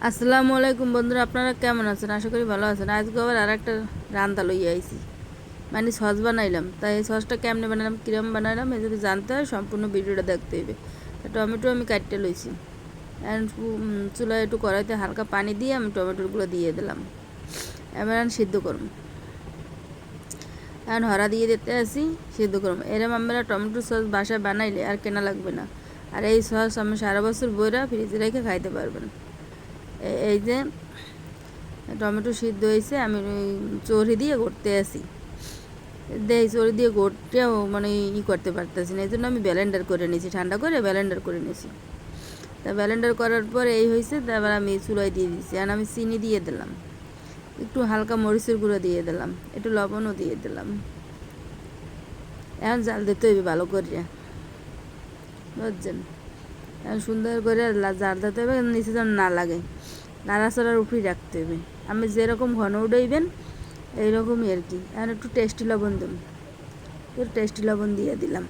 আসসালামু আলাইকুম বন্ধুরা, আপনারা কেমন আছেন? আশা করি ভালো আছেন। আজকে আবার আর একটা রান্না লইয়া আইছি, মানে সস বানাইলাম। তাই এই সসটা কেমনে বানাইলাম, কিরম বানাইলাম, এই যদি জানতে হয় সম্পূর্ণ ভিডিওটা দেখতে হইবে। টমেটো আমি কাটতে লইছি, চুলায় একটু কড়াইতে হালকা পানি দিয়ে আমি টমেটোগুলো দিয়ে দিলাম। এবার সিদ্ধ করুন, এখন হরা দিয়ে দিতে আসি, সিদ্ধ করুন। এরম আমরা টমেটো সস বাসায় বানাইলে আর কেনা লাগবে না। আর এই সস আমি সারা বছর বইরা ফ্রিজে রেখে খাইতে পারবেন। এই যে টমেটো সিদ্ধ হয়েছে, আমি চড়ি দিয়ে গড়তে আসি, চড়ি দিয়ে গড়তেও মানে করতে পারতেছি না, এই জন্য আমি ব্লেন্ডার করে নিয়েছি, ঠান্ডা করে ব্লেন্ডার করে নিয়েছি। তা ব্লেন্ডার করার পরে এই হয়েছে, তারপর আমি চুলায় দিয়ে দিয়েছি। আর আমি চিনি দিয়ে দিলাম, একটু হালকা মরিচের গুঁড়ো দিয়ে দিলাম, একটু লবণও দিয়ে দিলাম। এখন জাল দিতে হইবে ভালো করে, বুঝছেন? এখন সুন্দর করে জাল দিতে হবে, নিচে যেন না লাগে, নাড়াচাড়ার উপরেই রাখতে হবে। আমি যেরকম ঘন উঠাইবেন এইরকমই আর কি। এখন একটু টেস্টি লবণ দিন, একটু টেস্টি লবণ দিয়ে দিলাম।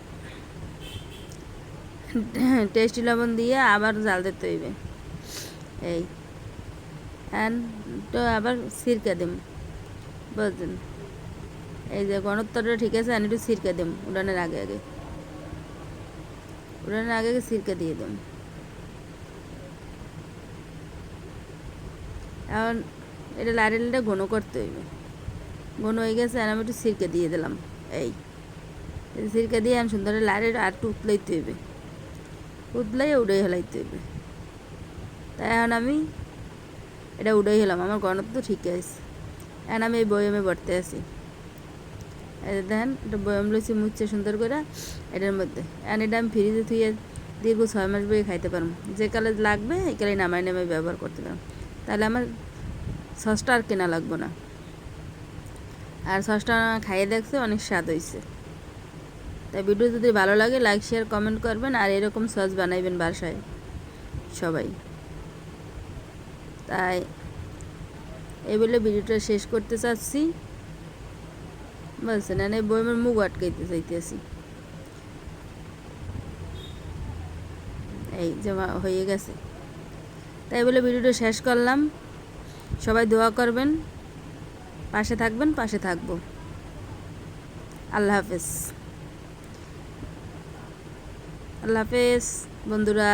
টেস্টি লবণ দিয়ে আবার জাল দিতে হইবে। এই তো আবার সিরকা দিম, বুঝলেন? এই যে ঘনত্বটা ঠিক আছে, আমি একটু সিরকা দিম উড়ানের আগে আগে, উড়ানের আগে আগে সিরকা দিয়ে দিম। এখন এটা লাড়িটা ঘন করতে হইবে, ঘন হয়ে গেছে। আর আমি একটু সিরকা দিয়ে দিলাম। এই সিরকা দিয়ে আমি সুন্দর লাড়ি আর একটু উতলাইতে হইবে, উতলাই উড়াই হেলাইতে হইবে। তাই এখন আমি এটা উড়াই হলাম, আমার ঘনত্ব ঠিক আছে। এখন আমি এই বয়মে ভরতে আছি, এই দেখেন এটা বয়ম লইছি মুচ্ছে সুন্দর করে এটার মধ্যে। এখন এটা আমি ফ্রিজে থুয়ে দীর্ঘ 6 মাস বই খাইতে পারবো, যে কালে লাগবে এই কালে নামাই নামাই ব্যবহার করতে পারবো। তাহলে আমার সসটা আর কেনা লাগবে না। আর সসটা খাইয়ে দেখছে, অনেক স্বাদ হয়েছে। তাই ভিডিও যদি ভালো লাগে লাইক শেয়ার কমেন্ট করবেন, আর এরকম সস বানাইবেন বাসায় সবাই। তাই এই বলে ভিডিওটা শেষ করতে চাচ্ছি, বলছেন? এই বইমের মুখ আটকাইতে চাইতেছি। এই জমা হয়ে গেছে, তাই বলে ভিডিওটা শেষ করলাম। সবাই দোয়া করবেন, পাশে থাকবেন, পাশে থাকবো। আল্লাহ হাফেজ, আল্লাহ হাফেজ বন্ধুরা।